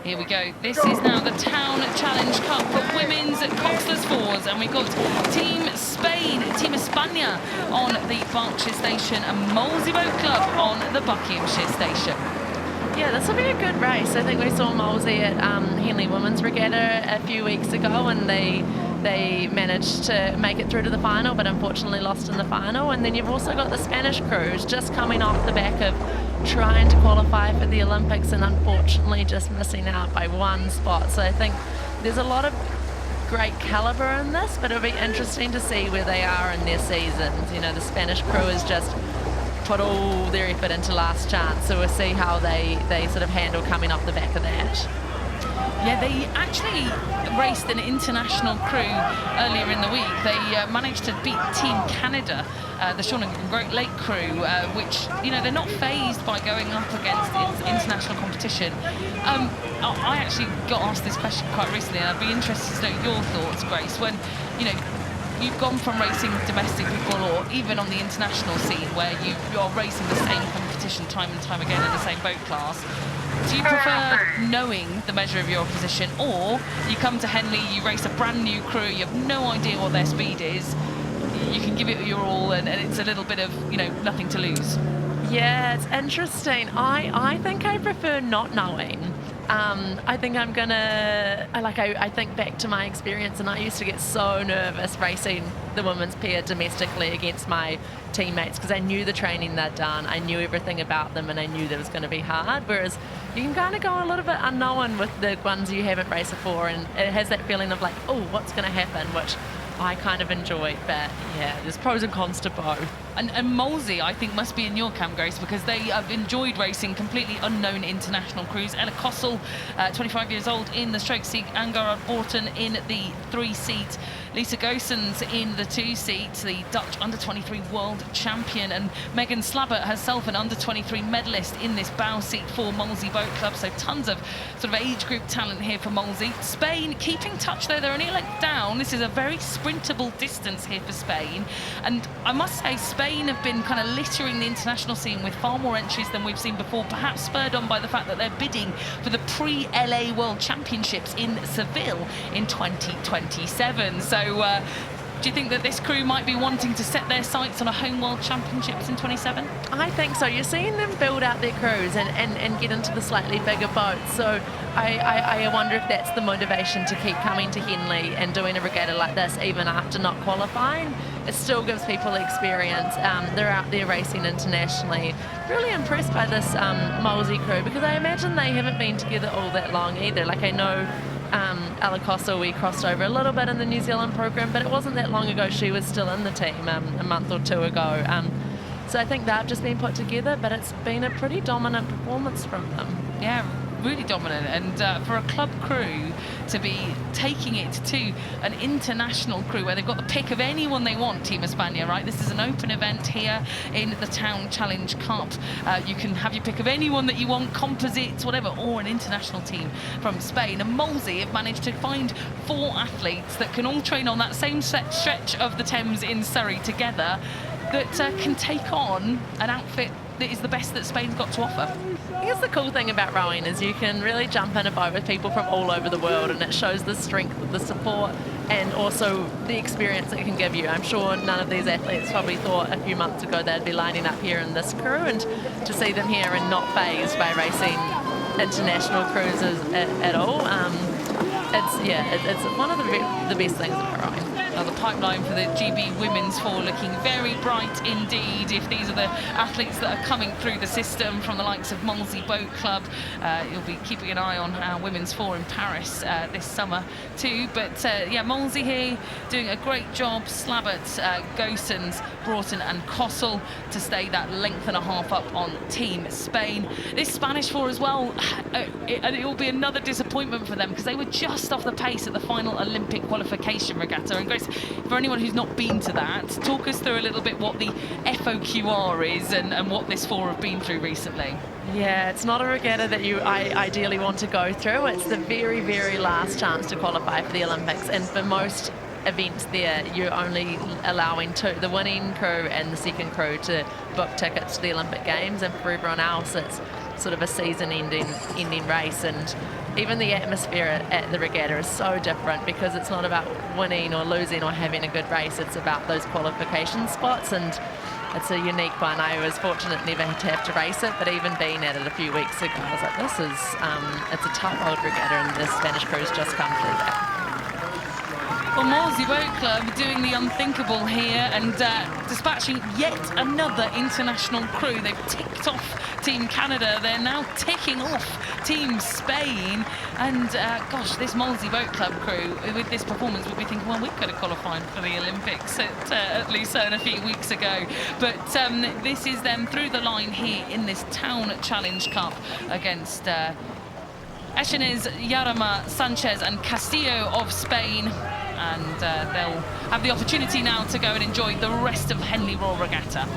Here we go. This is now the Town Challenge Cup for women's coxless fours, and we've got Team Spain, Team España on the Berkshire Station and Molesey Boat Club on the Buckinghamshire Station. Yeah, this will be a good race. I think we saw Molesey at Henley Women's Regatta a few weeks ago, and they managed to make it through to the final, but unfortunately lost in the final. And then you've also got the Spanish crews just coming off the back of trying to qualify for the Olympics and unfortunately just missing out by one spot. So I think there's a lot of great caliber in this, but it'll be interesting to see where they are in their seasons. You know, the Spanish crew has just put all their effort into Last Chance, so we'll see how they sort of handle coming off the back of that. Yeah, they actually raced an international crew earlier in the week. They managed to beat Team Canada, the Sean and Great Lake crew, which, you know, they're not fazed by going up against international competition. I actually got asked this question quite recently, and I'd be interested to know your thoughts, Grace, when, you know, you've gone from racing domestic before, or even on the international scene, where you're racing the same competition time and time again in the same boat class. Do you prefer knowing the measure of your opposition, or you come to Henley, you race a brand new crew, you have no idea what their speed is, you can give it your all, and it's a little bit of, you know, nothing to lose? Yeah, it's interesting. I think I prefer not knowing. I think I'm gonna, I think back to my experience, and I used to get so nervous racing the women's pair domestically against my teammates because I knew the training they'd done, I knew everything about them, and I knew that it was going to be hard. Whereas you can kind of go a little bit unknown with the ones you haven't raced before, and it has that feeling of like, oh, what's going to happen, which I kind of enjoyed. But yeah, there's pros and cons to both. And Molesey, I think, must be in your camp, Grace, because they have enjoyed racing completely unknown international crews. Ella Kossel, 25 years old, in the stroke seat, Angara Borton in the 3-seat, Lisa Goossens in the 2-seat, the Dutch under-23 world champion, and Megan Slabbert herself, an under-23 medalist in this bow seat for Molesey Boat Club. So tons of sort of age group talent here for Molesey. Spain keeping touch, though. They're only a length down. This is a very sprintable distance here for Spain. And I must say, Spain have been kind of littering the international scene with far more entries than we've seen before, perhaps spurred on by the fact that they're bidding for the pre-LA World Championships in Seville in 2027. So do you think that this crew might be wanting to set their sights on a home World Championships in 27? I think so. You're seeing them build out their crews and get into the slightly bigger boats. So I wonder if that's the motivation to keep coming to Henley and doing a regatta like this even after not qualifying. It still gives people experience. They're out there racing internationally. Really impressed by this Molesey crew, because I imagine they haven't been together all that long either. Like, I know Ella Kossel, we crossed over a little bit in the New Zealand program, but it wasn't that long ago she was still in the team, a month or two ago. So I think they've just been put together, but it's been a pretty dominant performance from them. Yeah, really dominant. And for a club crew to be taking it to an international crew where they've got the pick of anyone they want, Team España, right? This is an open event here in the Town Challenge Cup. You can have your pick of anyone that you want, composites, whatever, or an international team from Spain. And Molesey have managed to find 4 athletes that can all train on that same stretch of the Thames in Surrey together, that can take on an outfit that is the best that Spain's got to offer. I guess the cool thing about rowing is you can really jump in a boat with people from all over the world, and it shows the strength of the support and also the experience it can give you. I'm sure none of these athletes probably thought a few months ago they'd be lining up here in this crew, and to see them here and not fazed by racing international cruises at all, it's one of the best things about rowing. Now the pipeline for the GB Women's 4 looking very bright indeed. If these are the athletes that are coming through the system from the likes of Molesey Boat Club, you'll be keeping an eye on our Women's 4 in Paris this summer too. But yeah, Molesey here doing a great job. Slabbert, Goossens, Broughton and Kossel to stay that length and a half up on Team Spain. This Spanish 4 as well, it will be another disappointment for them because they were just off the pace at the final Olympic qualification regatta. And Grace, for anyone who's not been to that, talk us through a little bit what the FOQR is and what this 4 have been through recently. Yeah, it's not a regatta that I ideally want to go through. It's the very, very last chance to qualify for the Olympics, and for most events there, you're only allowing 2, the winning crew and the second crew, to book tickets to the Olympic Games, and for everyone else it's sort of a season-ending race. And even the atmosphere at the regatta is so different, because it's not about winning or losing or having a good race. It's about those qualification spots, and it's a unique one. I was fortunate never to have to race it, but even being at it a few weeks ago, I was like, this is, it's a tough old regatta, and the Spanish crew's just come through that. Well, Molesey Boat Club doing the unthinkable here and dispatching yet another international crew. They've ticked off Team Canada. They're now ticking off Team Spain. And gosh, this Molesey Boat Club crew, with this performance, would be thinking, well, we could have qualified for the Olympics at Lucerne a few weeks ago. But this is them through the line here in this Town Challenge Cup against Echenez, Yarama, Sanchez and Castillo of Spain. And they'll have the opportunity now to go and enjoy the rest of Henley Royal Regatta.